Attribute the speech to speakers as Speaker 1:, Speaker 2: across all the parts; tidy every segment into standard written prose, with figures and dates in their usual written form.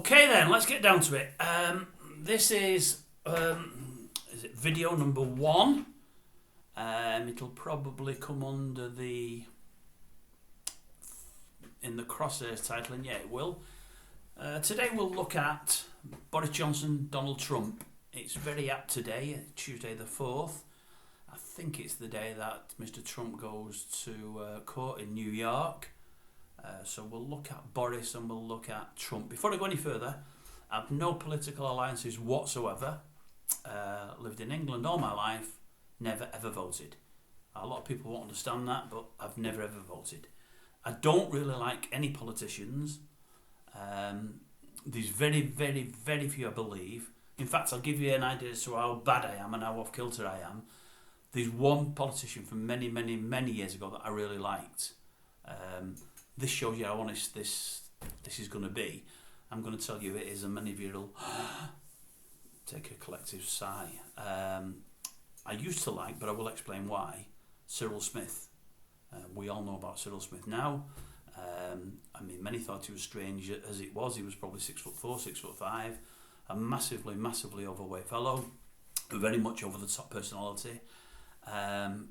Speaker 1: Okay then, let's get down to it. This is it video number 1? It'll probably come under in the crosshairs title, and yeah, it will. Today we'll look at Boris Johnson Donald Trump. It's very apt today, Tuesday the 4th. I think it's the day that Mr. Trump goes to court in New York. So we'll look at Boris and we'll look at Trump. Before I go any further, I have no political alliances whatsoever. Lived in England all my life, never ever voted. A lot of people won't understand that, but I've never ever voted. I don't really like any politicians. There's very, very, very few I believe. In fact, I'll give you an idea as to how bad I am and how off kilter I am. There's one politician from many, many, many years ago that I really liked. This shows you how honest this is going to be. I'm going to tell you it is, and many of you will take a collective sigh. I used to like, but I will explain why, Cyril Smith. We all know about Cyril Smith now. I mean, many thought he was strange as it was. He was probably 6'4", 6'5", a massively, massively overweight fellow, very much over the top personality. And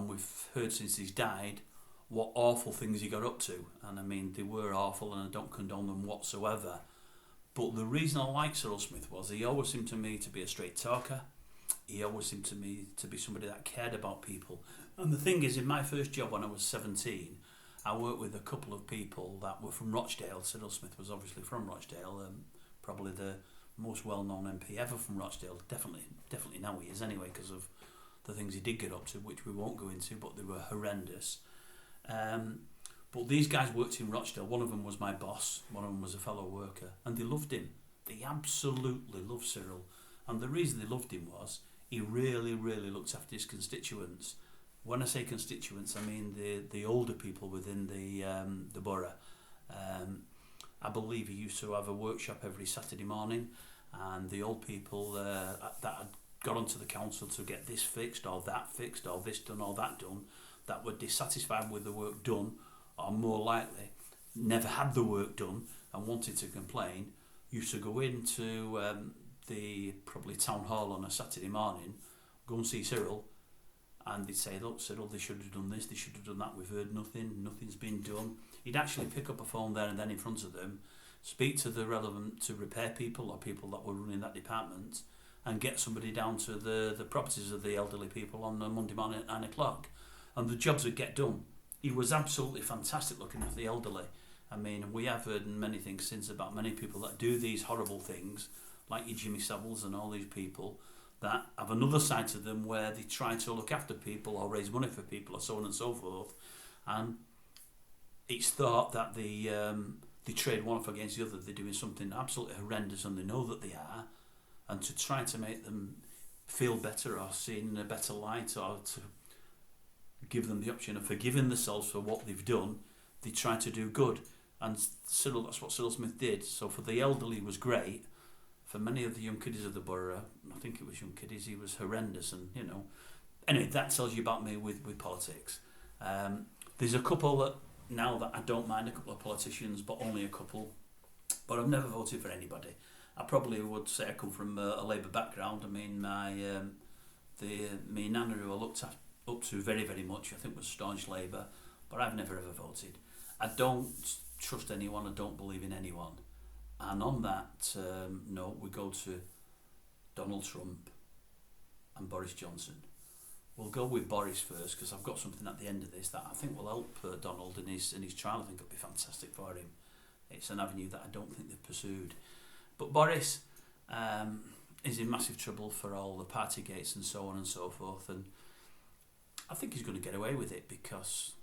Speaker 1: we've heard since he's died what awful things he got up to, and I mean they were awful and I don't condone them whatsoever, but the reason I like Cyril Smith was he always seemed to me to be a straight talker. He always seemed to me to be somebody that cared about people. And the thing is, in my first job when I was 17, I worked with a couple of people that were from Rochdale. Cyril Smith was obviously from Rochdale, probably the most well-known MP ever from Rochdale, definitely now he is anyway, because of the things he did get up to, which we won't go into, but they were horrendous. But these guys worked in Rochdale. One of them was my boss, one of them was a fellow worker, and they loved him. They absolutely loved Cyril, and the reason they loved him was he really, really looked after his constituents. When I say constituents, I mean the older people within the borough. I believe he used to have a workshop every Saturday morning, and the old people that had got onto the council to get this fixed or this done or that done, that were dissatisfied with the work done, or more likely never had the work done and wanted to complain, used to go into the probably town hall on a Saturday morning, go and see Cyril, and they'd say, look Cyril, they should have done this, they should have done that, we've heard nothing's been done. He'd actually pick up a phone there and then in front of them, speak to the relevant, to repair people or people that were running that department, and get somebody down to the properties of the elderly people on a Monday morning at 9 o'clock. And the jobs would get done. He was absolutely fantastic looking after the elderly. I mean, we have heard many things since about many people that do these horrible things, like your Jimmy Saviles and all these people, that have another side to them where they try to look after people or raise money for people or so on and so forth. And it's thought that they trade one off against the other. They're doing something absolutely horrendous and they know that they are. And to try to make them feel better or seen in a better light or to give them the option of forgiving themselves for what they've done, they try to do good. And Cyril, that's what Cyril Smith did. So for the elderly it was great. For many of the young kiddies of the borough, I think it was young kiddies, he was horrendous. And you know, anyway, that tells you about me with politics. There's a couple that now that I don't mind, a couple of politicians, but only a couple. But I've never voted for anybody. I probably would say I come from a Labour background. I mean, my nana who I looked up to very, very much, I think was staunch Labour, but I've never ever voted. I don't trust anyone, I don't believe in anyone. And on that note, we go to Donald Trump and Boris Johnson. We'll go with Boris first, because I've got something at the end of this that I think will help Donald in his trial. I think it'll be fantastic for him. It's an avenue that I don't think they've pursued. But Boris is in massive trouble for all the Partygate and so on and so forth, and I think he's going to get away with it because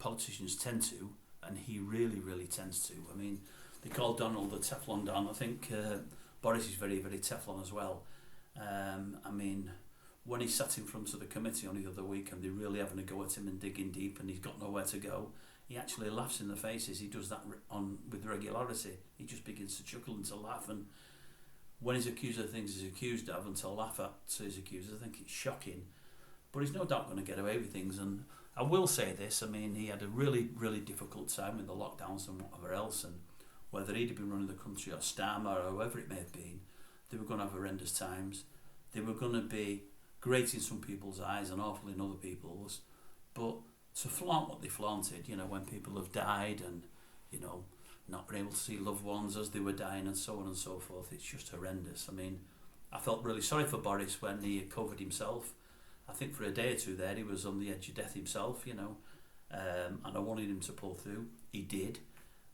Speaker 1: politicians tend to, and he really, really tends to. I mean, they call Donald the Teflon Don. I think Boris is very, very Teflon as well. I mean, when he sat in front of the committee on the other week and they're really having a go at him and digging deep and he's got nowhere to go, he actually laughs in their faces. He does that with regularity. He just begins to chuckle and to laugh, and when he's accused of things he's accused of and to laugh at his accusers, I think it's shocking. But he's no doubt going to get away with things, and I will say this, I mean, he had a really, really difficult time with the lockdowns and whatever else, and whether he'd have been running the country or Starmer or whoever it may have been, they were going to have horrendous times. They were going to be great in some people's eyes and awful in other people's. But to flaunt what they flaunted, when people have died and, not been able to see loved ones as they were dying and so on and so forth, it's just horrendous. I mean, I felt really sorry for Boris when he COVID himself. I think for a day or two there he was on the edge of death himself, and I wanted him to pull through. He did.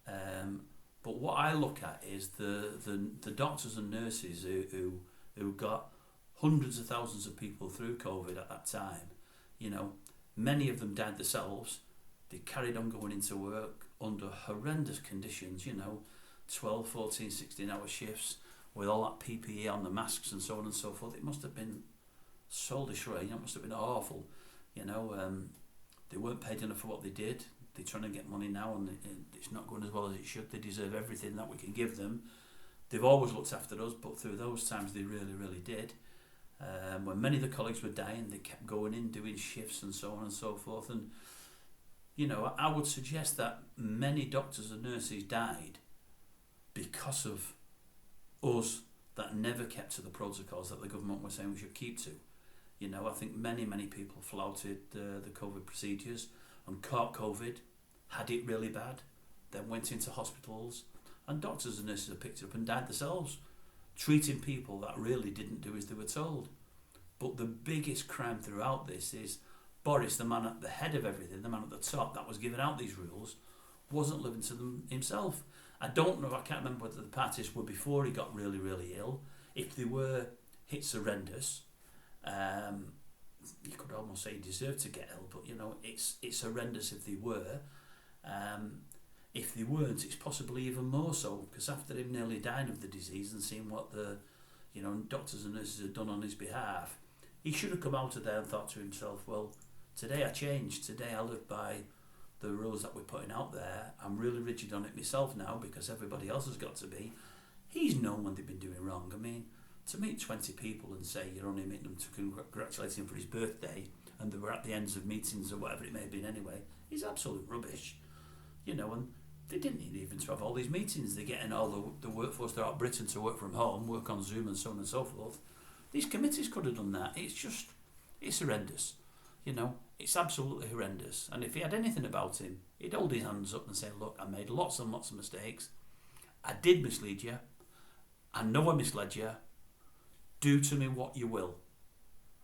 Speaker 1: But what I look at is the doctors and nurses who got hundreds of thousands of people through COVID at that time. Many of them died themselves. They carried on going into work under horrendous conditions, 12, 14, 16-hour shifts with all that PPE on, the masks and so on and so forth. It must have been soul destroying. It must have been awful. They weren't paid enough for what they did. They're trying to get money now and it's not going as well as it should. They deserve everything that we can give them. They've always looked after us, but through those times they really, really did. When many of the colleagues were dying, they kept going in, doing shifts and so on and so forth. And, I would suggest that many doctors and nurses died because of us that never kept to the protocols that the government was saying we should keep to. I think many, many people flouted the COVID procedures and caught COVID, had it really bad, then went into hospitals, and doctors and nurses have picked it up and died themselves, treating people that really didn't do as they were told. But the biggest crime throughout this is Boris, the man at the head of everything, the man at the top that was giving out these rules, wasn't living to them himself. I don't know, I can't remember whether the parties were before he got really, really ill. If they were, it's horrendous. You could almost say he deserved to get ill, but it's horrendous if they were. If they weren't, it's possibly even more so, because after him nearly dying of the disease and seeing what the doctors and nurses had done on his behalf, he should have come out of there and thought to himself, well, today I changed, today I live by the rules that we're putting out there. I'm really rigid on it myself now because everybody else has got to be. He's known when they've been doing wrong. I mean, to meet 20 people and say you're only meeting them to congratulate him for his birthday and they were at the ends of meetings or whatever it may have been anyway, is absolute rubbish. And they didn't need even to have all these meetings. They're getting all the workforce throughout Britain to work from home, work on Zoom and so on and so forth. These committees could have done that. It's horrendous. It's absolutely horrendous. And if he had anything about him, he'd hold his hands up and say, look, I made lots and lots of mistakes. I did mislead you. I know I misled you. Do to me what you will.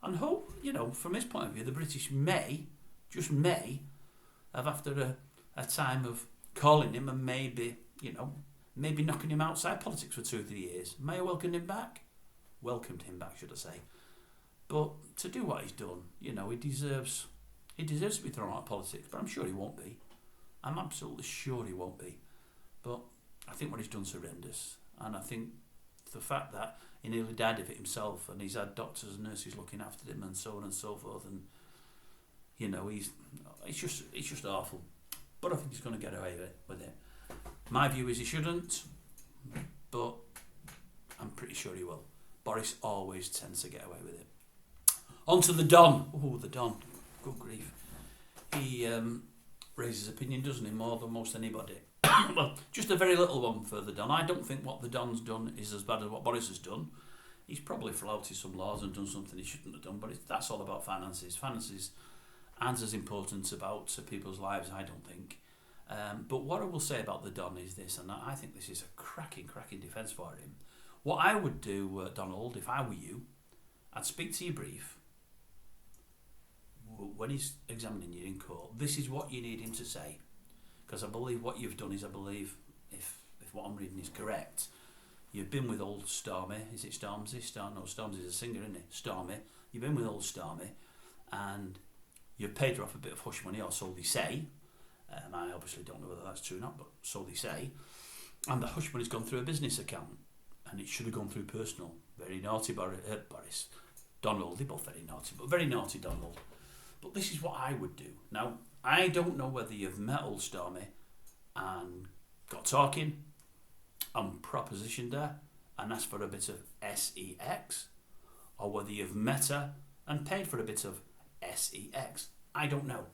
Speaker 1: And hope, from his point of view, the British may, just may, have after a time of calling him and maybe knocking him outside politics for 2 or 3 years, may have welcomed him back, should I say. But to do what he's done, he deserves to be thrown out of politics, but I'm sure he won't be. I'm absolutely sure he won't be. But I think what he's done's horrendous. And I think the fact that he nearly died of it himself and he's had doctors and nurses looking after him and so on and so forth, and it's just awful. But I think he's going to get away with it. My view is he shouldn't, but I'm pretty sure he will. Boris always tends to get away with it. On to the Don. Oh, the Don. Good grief. He raises opinion, doesn't he, more than most anybody. Well, just a very little one for the Don. I don't think what the Don's done is as bad as what Boris has done. He's probably flouted some laws and done something he shouldn't have done, but that's all about finances. Finances aren't as important about people's lives, I don't think. But what I will say about the Don is this, and I think this is a cracking defence for him. What I would do, Donald, if I were you, I'd speak to your brief. When he's examining you in court, this is what you need him to say. Because I believe what you've done is, I believe, if what I'm reading is correct, you've been with old Stormy. Is it Stormzy? No, Stormzy's a singer, isn't it? Stormy. You've been with old Stormy, and you've paid her off a bit of hush money, or so they say. I obviously don't know whether that's true or not, but so they say. And the hush money's gone through a business account, and it should have gone through personal. Very naughty, Boris. Donald, they're both very naughty, but very naughty Donald. But this is what I would do. Now, I don't know whether you've met old Stormy and got talking and propositioned her and asked for a bit of sex, or whether you've met her and paid for a bit of sex. I don't know.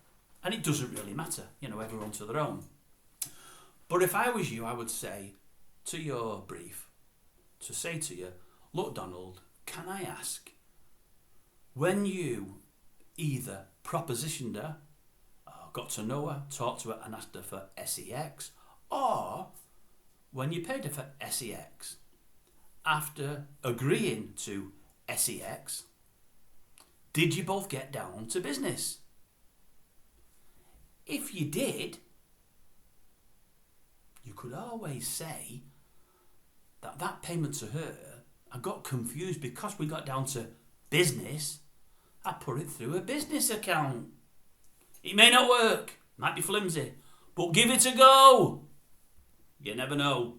Speaker 1: And it doesn't really matter. Everyone to their own. But if I was you, I would say, to your brief to say to you, look, Donald, can I ask, when you either propositioned her, got to know her, talked to her and asked her for sex, or when you paid her for sex, after agreeing to sex, did you both get down to business? If you did, you could always say that payment to her, I got confused because we got down to business. I put it through a business account. It may not work, might be flimsy, but give it a go. You never know.